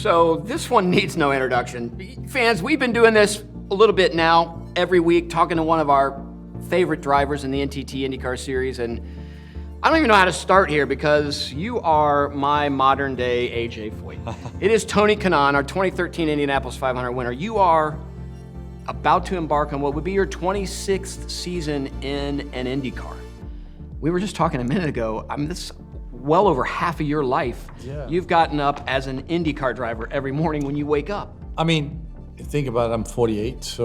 So this one needs no introduction. Fans, we've been doing this a little bit now, every week, talking to one of our favorite drivers in the NTT IndyCar Series, and I don't even know how to start here because you are my modern day AJ Foyt. It is Tony Kanaan, our 2013 Indianapolis 500 winner. You are about to embark on what would be your 26th season in an IndyCar. We were just talking a minute ago, this well over half of your life, you've gotten up as an IndyCar driver every morning when you wake up. I mean, think about it, I'm 48,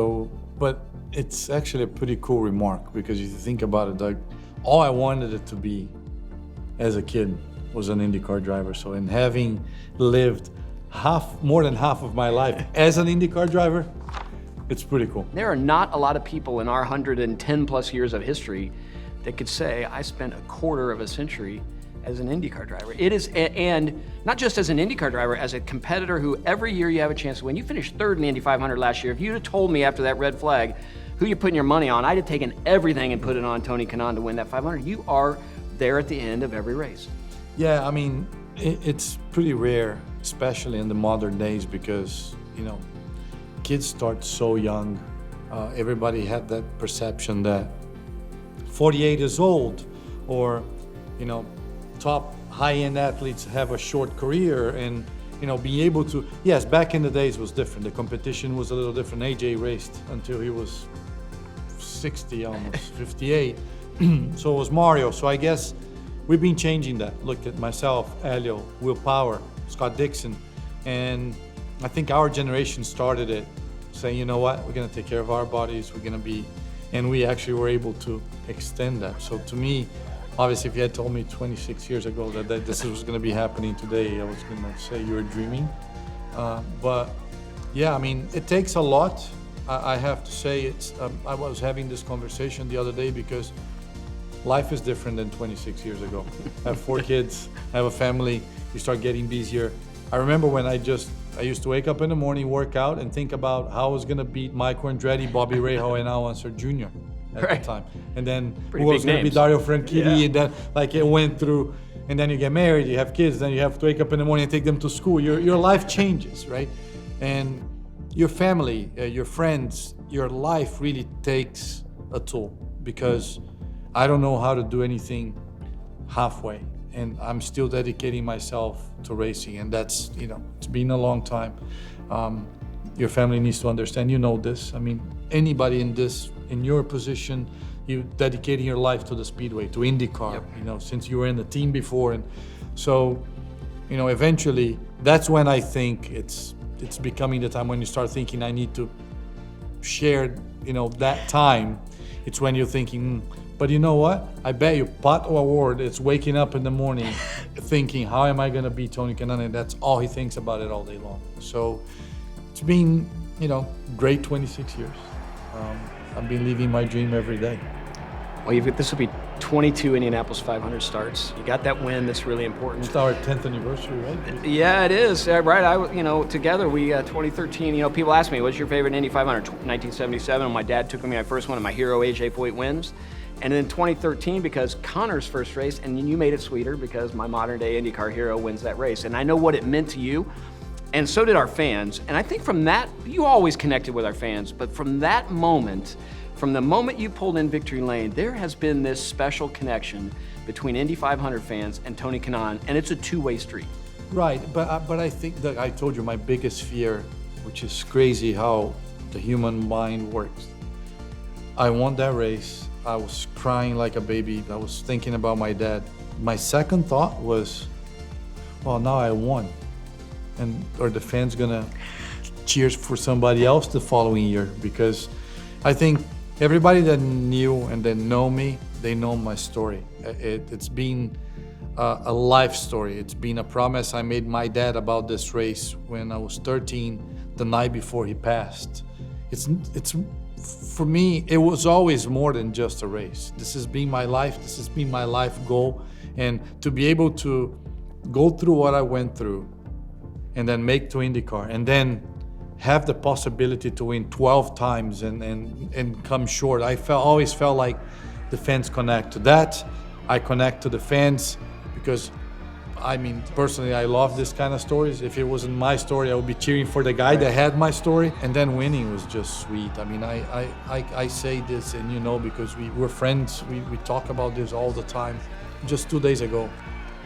but it's actually a pretty cool remark because if you think about it, Doug, all I wanted it to be as a kid was an IndyCar driver. So, in having lived more than half of my life as an IndyCar driver, it's pretty cool. There are not a lot of people in our 110 plus years of history that could say, I spent a quarter of a century as an IndyCar driver. It is, and not just as an IndyCar driver, as a competitor who every year you have a chance to win. You finished third in the Indy 500 last year. If you'd have told me after that red flag who you're putting your money on, I'd have taken everything and put it on Tony Kanaan to win that 500. You are there at the end of every race. Yeah, I mean, it's pretty rare, especially in the modern days, because, kids start so young. Everybody had that perception that 48 is old, or, top high-end athletes have a short career, and, being able to, yes, back in the days was different. The competition was a little different. AJ raced until he was 60, almost 58. So it was Mario. So I guess we've been changing that. Look at myself, Elio, Will Power, Scott Dixon. And I think our generation started it saying, you know what, we're going to take care of our bodies. We're going to be, and we actually were able to extend that. So to me, obviously, if you had told me 26 years ago that this was going to be happening today, I was going to say you were dreaming. But yeah, I mean, it takes a lot. I have to say, I was having this conversation the other day because life is different than 26 years ago. I have 4 kids, I have a family, you start getting busier. I remember when I used to wake up in the morning, work out, and think about how I was going to beat Michael Andretti, Bobby Rahal, and Al Unser Jr. at the time. And then who was going to be Dario Franchitti, and then it went through, and then you get married, you have kids, then you have to wake up in the morning and take them to school. Your life changes, right? And your family, your friends, your life really takes a toll because I don't know how to do anything halfway, and I'm still dedicating myself to racing, and that's, it's been a long time. Your family needs to understand, this. I mean, anybody in your position, you dedicating your life to the speedway, to IndyCar, since you were in the team before, and so, eventually, that's when I think it's becoming the time when you start thinking I need to share, that time. It's when you're thinking, but you know what? I bet you Pato Award, it's waking up in the morning thinking, how am I going to beat Tony Kanaan? And that's all he thinks about it all day long. So it's been, great 26 years. I've been living my dream every day. Well, this will be 22 Indianapolis 500 starts. You got that win that's really important. It's our 10th anniversary, right? Yeah, it is. Right. Together we 2013. People ask me, "What's your favorite Indy 500?" 1977. When my dad took me my first one, and my hero AJ Foyt wins. And then 2013 because Connor's first race, and you made it sweeter because my modern day IndyCar hero wins that race. And I know what it meant to you, and so did our fans. And I think from that, you always connected with our fans, but from that moment, from the moment you pulled in victory lane, there has been this special connection between Indy 500 fans and Tony Kanaan, and it's a two-way street. Right, but I think that I told you my biggest fear, which is crazy how the human mind works. I won that race. I was crying like a baby. I was thinking about my dad. My second thought was, well, now I won. And are the fans gonna cheers for somebody else the following year? Because I think everybody that knew and that know me, they know my story. It's been a life story. It's been a promise I made my dad about this race when I was 13, the night before he passed. It's for me, it was always more than just a race. This has been my life. This has been my life goal. And to be able to go through what I went through and then make to IndyCar and then have the possibility to win 12 times and come short. I always felt like the fans connect to that. I connect to the fans because I mean, personally, I love this kind of stories. If it wasn't my story, I would be cheering for the guy that had my story. And then winning was just sweet. I mean, I say this, and you know, because we're friends, we talk about this all the time. Just 2 days ago,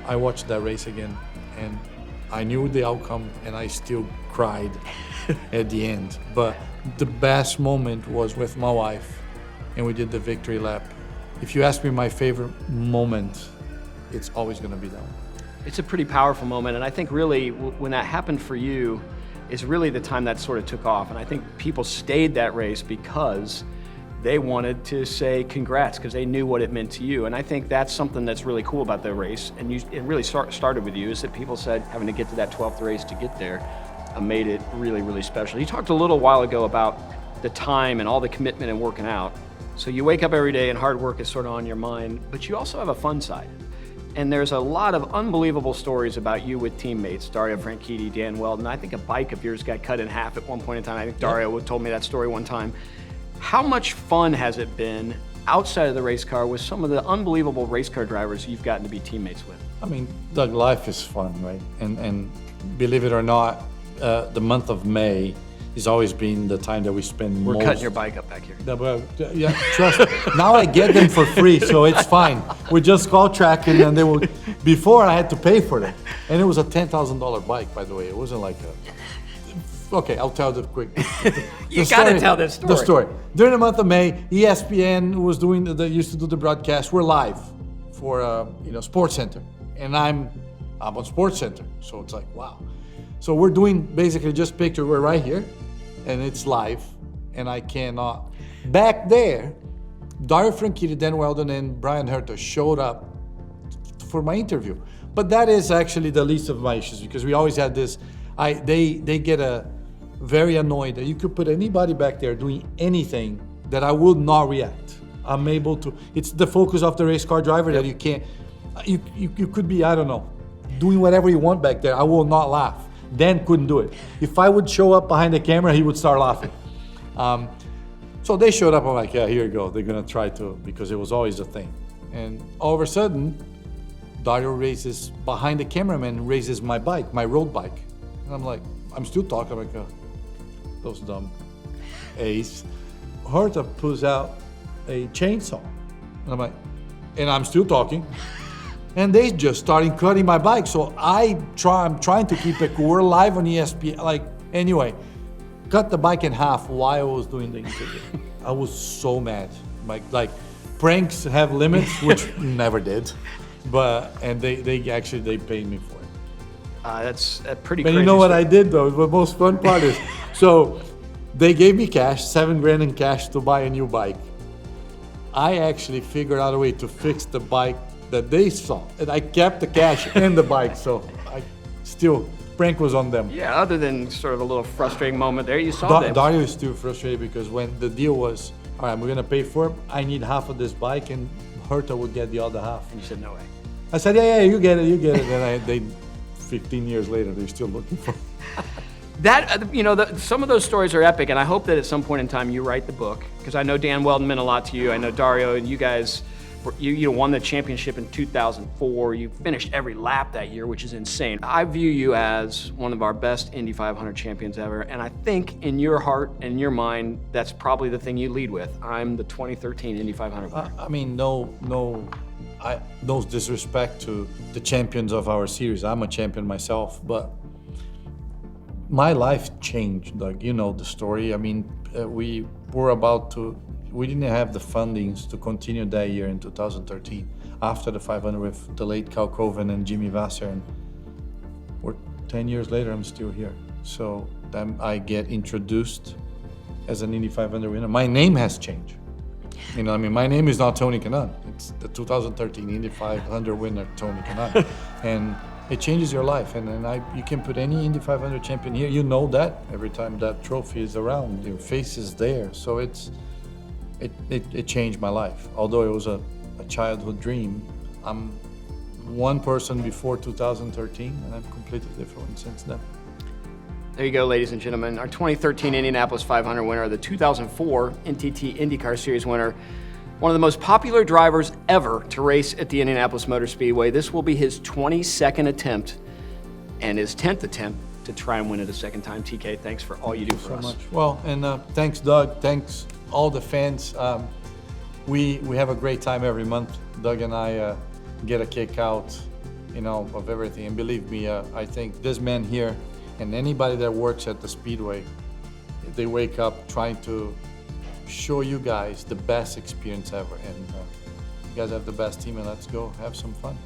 I watched that race again, and I knew the outcome, and I still cried at the end. But the best moment was with my wife, and we did the victory lap. If you ask me my favorite moment, it's always going to be that one. It's a pretty powerful moment, and I think really when that happened for you is really the time that sort of took off. And I think people stayed that race because they wanted to say congrats, because they knew what it meant to you. And I think that's something that's really cool about the race, and it really started with you, is that people said having to get to that 12th race to get there made it really, really special. You talked a little while ago about the time and all the commitment and working out. So you wake up every day and hard work is sort of on your mind, but you also have a fun side. And there's a lot of unbelievable stories about you with teammates, Dario Franchitti, Dan Weldon. I think a bike of yours got cut in half at one point in time. I think Dario told me that story one time. How much fun has it been outside of the race car with some of the unbelievable race car drivers you've gotten to be teammates with? I mean, Doug, life is fun, right? And believe it or not, the month of May has always been the time that we spend We're cutting your bike up back here. Yeah, trust me. Now I get them for free, so it's fine. We just call tracking, and they will. Before I had to pay for them, and it was a $10,000 bike, by the way. It wasn't like a. Okay, I'll tell the quick. You gotta tell this story. The story. During the month of May, ESPN was doing used to do the broadcast. We're live for Sports Center, and I'm on Sports Center, so it's like wow. So we're doing basically just picture. We're right here, and it's live, and I cannot. Back there, Dario Franchitti, Dan Weldon, and Brian Herta showed up for my interview. But that is actually the least of my issues, because we always had this. They get very annoyed that you could put anybody back there doing anything that I will not react. I'm able to. It's the focus of the race car driver that you can't. You could be, I don't know, doing whatever you want back there. I will not laugh. Dan couldn't do it. If I would show up behind the camera, he would start laughing. So they showed up. I'm like, yeah, here you go. They're gonna try to, because it was always a thing. And all of a sudden, Dario raises behind the cameraman, raises my bike, my road bike, and I'm like, I'm still talking. I'm like, those dumb A's. Herta pulls out a chainsaw, and I'm like, and I'm still talking. And they just started cutting my bike. So I'm trying to keep it cool. We're live on ESPN. Like, anyway, cut the bike in half while I was doing the interview. I was so mad. Like pranks have limits, which never did. And they paid me for it. That's pretty But crazy. you know what I did though? The most fun part is, so they gave me cash, $7,000 in cash to buy a new bike. I actually figured out a way to fix the bike that they saw, and I kept the cash and the bike, so I still, prank was on them. Yeah, other than sort of a little frustrating moment there, you saw them. Dario is still frustrated because when the deal was, all right, we're gonna pay for it, I need half of this bike, and Herta would get the other half. You said no way. I said, yeah, you get it. And 15 years later, they're still looking for it. That, some of those stories are epic, and I hope that at some point in time you write the book, because I know Dan Weldon meant a lot to you. I know Dario, and you guys, you won the championship in 2004. You finished every lap that year, which is insane. I view you as one of our best Indy 500 champions ever, and I think in your heart and in your mind, that's probably the thing you lead with. I'm the 2013 Indy 500 winner. I mean, no disrespect to the champions of our series. I'm a champion myself, but my life changed, Doug. You know the story. I mean, we didn't have the fundings to continue that year in 2013 after the 500 with the late Cal Coven and Jimmy Vasser, and 10 years later I'm still here. So then I get introduced as an Indy 500 winner. My name has changed. You know, I mean, my name is not Tony Kanaan. It's the 2013 Indy 500 winner, Tony Kanaan. And it changes your life. And then you can put any Indy 500 champion here. You know that every time that trophy is around, your face is there. So it changed my life. Although it was a childhood dream, I'm one person before 2013, and I'm completely different since then. There you go, ladies and gentlemen. Our 2013 Indianapolis 500 winner, the 2004 NTT IndyCar Series winner, One of the most popular drivers ever to race at the Indianapolis Motor Speedway. This will be his 22nd attempt and his 10th attempt to try and win it a second time. TK, thanks for all you do for us. Much. Well, and thanks, Doug. Thanks, all the fans. We have a great time every month. Doug and I get a kick out, of everything. And believe me, I think this man here and anybody that works at the Speedway, they wake up trying to show you guys the best experience ever. And you guys have the best team, and let's go have some fun.